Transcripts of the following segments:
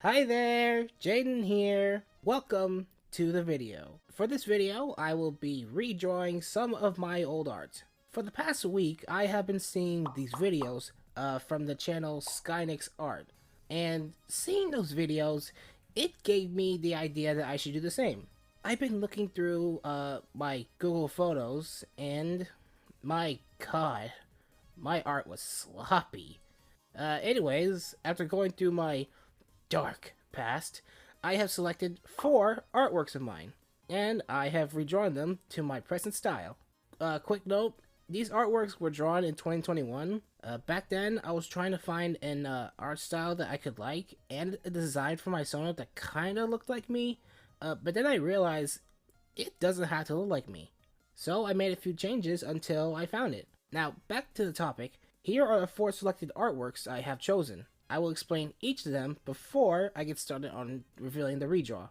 Hi there, Jaden here. Welcome to the video. For this video, I will be redrawing some of my old art. For the past week, I have been seeing these videos from the channel Skynix Art. And seeing those videos, it gave me the idea that I should do the same. I've been looking through my Google Photos and my god, my art was sloppy. Anyways, after going through my dark past, I have selected 4 artworks of mine, and I have redrawn them to my present style. Quick note, these artworks were drawn in 2021. Back then, I was trying to find an art style that I could like, and a design for my Sona that kinda looked like me, but then I realized it doesn't have to look like me. So I made a few changes until I found it. Now, back to the topic. Here are the 4 selected artworks I have chosen. I will explain each of them before I get started on revealing the redraw.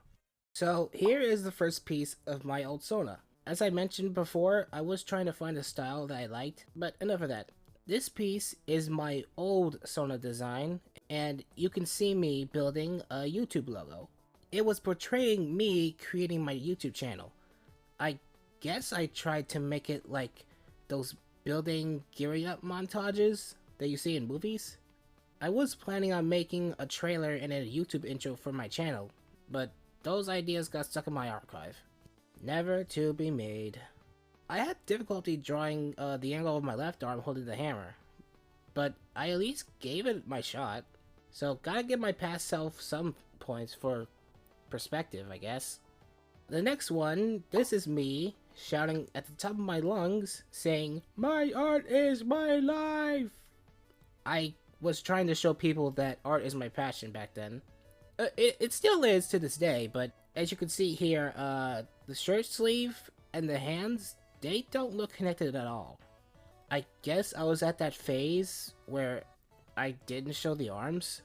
So here is the first piece of my old Sona. As I mentioned before, I was trying to find a style that I liked, but enough of that. This piece is my old Sona design, and you can see me building a YouTube logo. It was portraying me creating my YouTube channel. I guess I tried to make it like those building gearing up montages that you see in movies. I was planning on making a trailer and a YouTube intro for my channel, but those ideas got stuck in my archive. Never to be made. I had difficulty drawing the angle of my left arm holding the hammer, but I at least gave it my shot, so gotta give my past self some points for perspective, I guess. The next one, this is me shouting at the top of my lungs, saying, "My art is my life!" I was trying to show people that art is my passion back then. It still is to this day, but as you can see here, the shirt sleeve and the hands, they don't look connected at all. I guess I was at that phase where I didn't show the arms,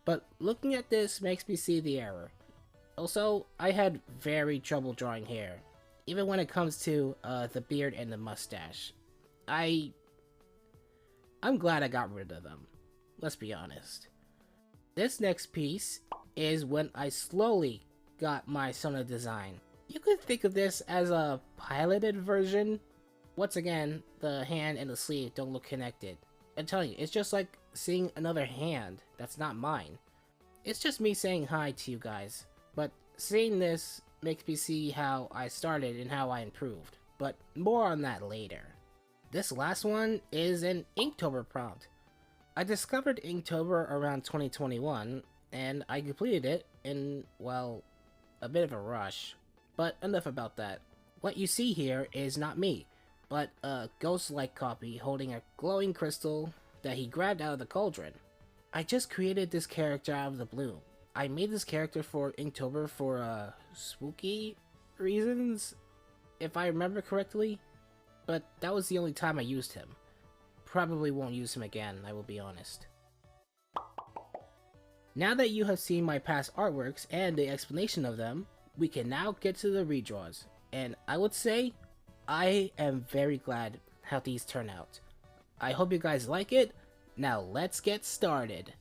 but looking at this makes me see the error. Also, I had very trouble drawing hair, even when it comes to the beard and the mustache. I'm glad I got rid of them. Let's be honest. This next piece is when I slowly got my Sona design. You could think of this as a piloted version. Once again, the hand and the sleeve don't look connected. I'm telling you, it's just like seeing another hand that's not mine. It's just me saying hi to you guys, but seeing this makes me see how I started and how I improved, but more on that later. This last one is an Inktober prompt. I discovered Inktober around 2021, and I completed it in, well, a bit of a rush. But enough about that. What you see here is not me, but a ghost-like copy holding a glowing crystal that he grabbed out of the cauldron. I just created this character out of the blue. I made this character for Inktober for, spooky reasons, if I remember correctly, but that was the only time I used him. Probably won't use him again, I will be honest. Now that you have seen my past artworks and the explanation of them, we can now get to the redraws, and I would say I am very glad how these turn out. I hope you guys like it. Now let's get started.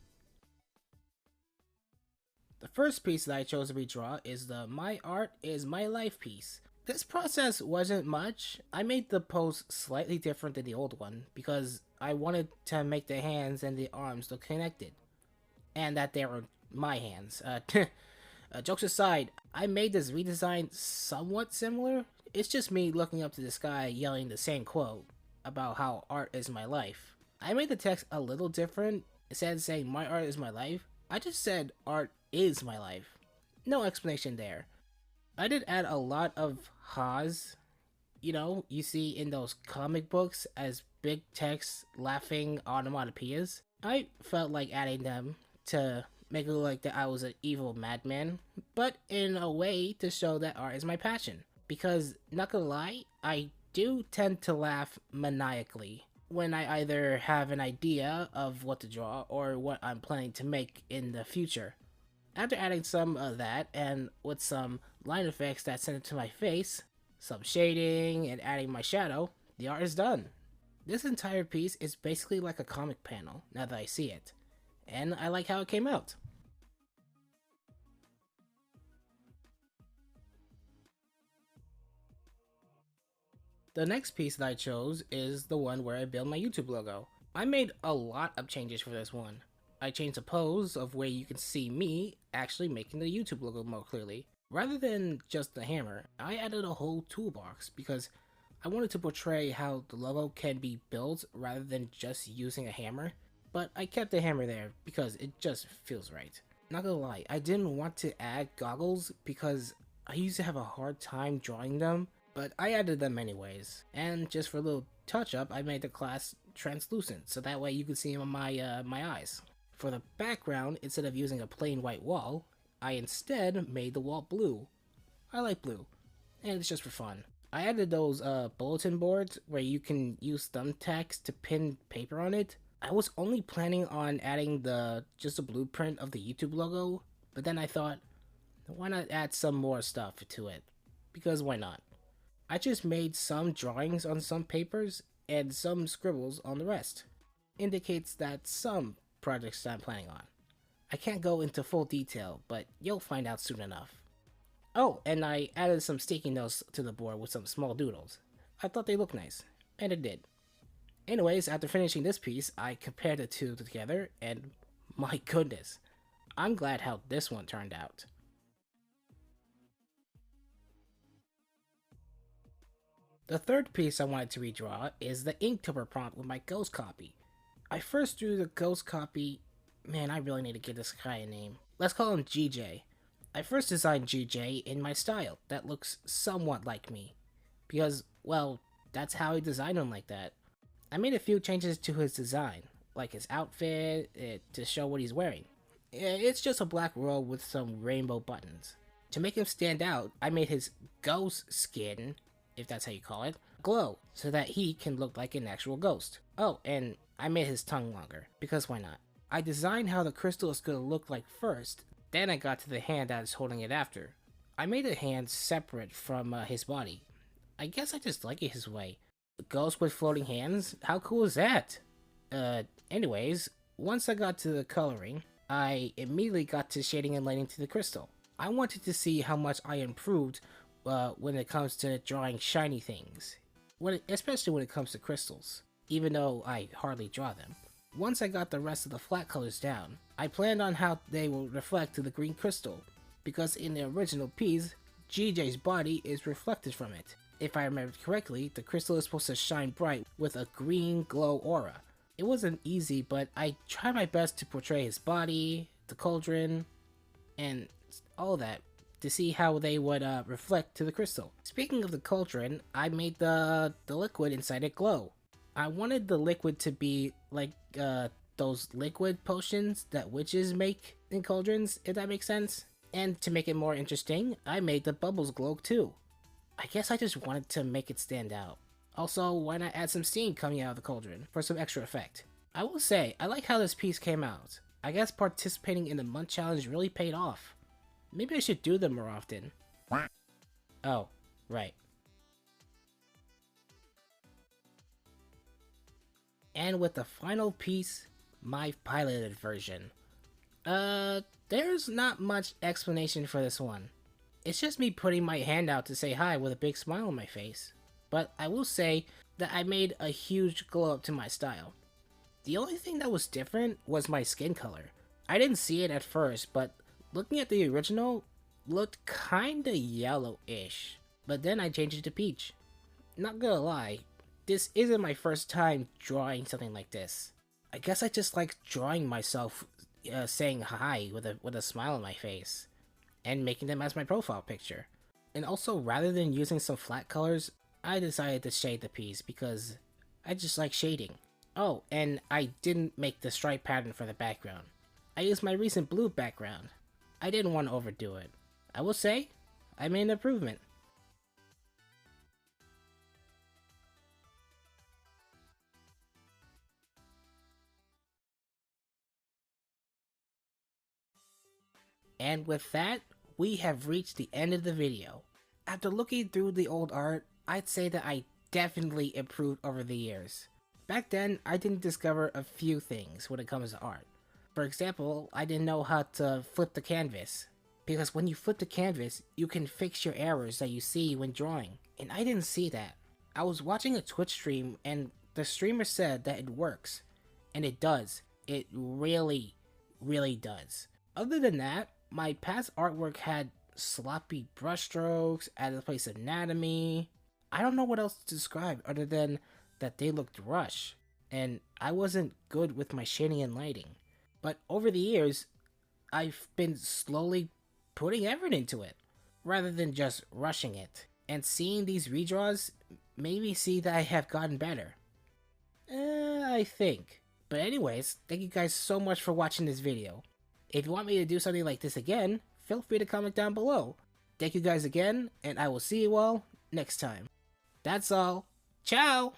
The first piece that I chose to redraw is the My Art is My Life piece. This process wasn't much. I made the pose slightly different than the old one because I wanted to make the hands and the arms look connected, and that they were my hands. Jokes aside, I made this redesign somewhat similar. It's just me looking up to the sky yelling the same quote about how art is my life. I made the text a little different. Instead of saying my art is my life, I just said art is my life. No explanation there. I did add a lot of ha's, you see in those comic books as big text laughing onomatopoeias. I felt like adding them to make it look like that I was an evil madman, but in a way to show that art is my passion. Because, not gonna lie, I do tend to laugh maniacally when I either have an idea of what to draw or what I'm planning to make in the future. After adding some of that, and with some line effects that send it to my face, some shading, and adding my shadow, the art is done. This entire piece is basically like a comic panel, now that I see it, and I like how it came out. The next piece that I chose is the one where I build my YouTube logo. I made a lot of changes for this one. I changed the pose of where you can see me actually making the YouTube logo more clearly. Rather than just the hammer, I added a whole toolbox because I wanted to portray how the logo can be built rather than just using a hammer. But I kept the hammer there because it just feels right. Not gonna lie, I didn't want to add goggles because I used to have a hard time drawing them, but I added them anyways. And just for a little touch up, I made the class translucent so that way you could see my eyes. For the background, instead of using a plain white wall, I instead made the wall blue. I like blue, and it's just for fun. I added those bulletin boards where you can use thumbtacks to pin paper on it. I was only planning on adding just a blueprint of the YouTube logo, but then I thought, why not add some more stuff to it? Because why not? I just made some drawings on some papers and some scribbles on the rest. Indicates that some projects I'm planning on. I can't go into full detail, but you'll find out soon enough. Oh, and I added some sticky notes to the board with some small doodles. I thought they looked nice, and it did. Anyways, after finishing this piece, I compared the two together, and my goodness, I'm glad how this one turned out. The third piece I wanted to redraw is the Inktober prompt with my ghost copy. I first drew the ghost copy. Man, I really need to give this guy a name. Let's call him GJ. I first designed GJ in my style that looks somewhat like me. Because, well, that's how I designed him like that. I made a few changes to his design, like his outfit, to show what he's wearing. It's just a black robe with some rainbow buttons. To make him stand out, I made his ghost skin, if that's how you call it, glow, so that he can look like an actual ghost. Oh, and I made his tongue longer, because why not? I designed how the crystal is going to look like first, then I got to the hand that is holding it after. I made the hand separate from his body. I guess I just like it his way. A ghost with floating hands? How cool is that? Anyways, once I got to the coloring, I immediately got to shading and lighting to the crystal. I wanted to see how much I improved when it comes to drawing shiny things, especially when it comes to crystals, even though I hardly draw them. Once I got the rest of the flat colors down, I planned on how they will reflect to the green crystal, because in the original piece, GJ's body is reflected from it. If I remember correctly, the crystal is supposed to shine bright with a green glow aura. It wasn't easy, but I tried my best to portray his body, the cauldron, and all that to see how they would reflect to the crystal. Speaking of the cauldron, I made the liquid inside it glow. I wanted the liquid to be like those liquid potions that witches make in cauldrons, if that makes sense. And to make it more interesting, I made the bubbles glow too. I guess I just wanted to make it stand out. Also, why not add some steam coming out of the cauldron for some extra effect? I will say, I like how this piece came out. I guess participating in the month challenge really paid off. Maybe I should do them more often. Oh, right. And with the final piece, my piloted version. There's not much explanation for this one. It's just me putting my hand out to say hi with a big smile on my face. But I will say that I made a huge glow up to my style. The only thing that was different was my skin color. I didn't see it at first, but looking at the original, looked kinda yellowish. But then I changed it to peach. Not gonna lie, this isn't my first time drawing something like this. I guess I just like drawing myself saying hi with a smile on my face, and making them as my profile picture. And also, rather than using some flat colors, I decided to shade the piece because I just like shading. Oh, and I didn't make the stripe pattern for the background. I used my recent blue background. I didn't want to overdo it. I will say, I made an improvement. And with that, we have reached the end of the video. After looking through the old art, I'd say that I definitely improved over the years. Back then, I didn't discover a few things when it comes to art. For example, I didn't know how to flip the canvas, because when you flip the canvas, you can fix your errors that you see when drawing, and I didn't see that. I was watching a Twitch stream and the streamer said that it works. And it does. It really, really does. Other than that, my past artwork had sloppy brushstrokes, out of place anatomy. I don't know what else to describe other than that they looked rushed, and I wasn't good with my shading and lighting. But over the years, I've been slowly putting effort into it, rather than just rushing it. And seeing these redraws made me see that I have gotten better. I think. But anyways, thank you guys so much for watching this video. If you want me to do something like this again, feel free to comment down below. Thank you guys again, and I will see you all next time. That's all. Ciao!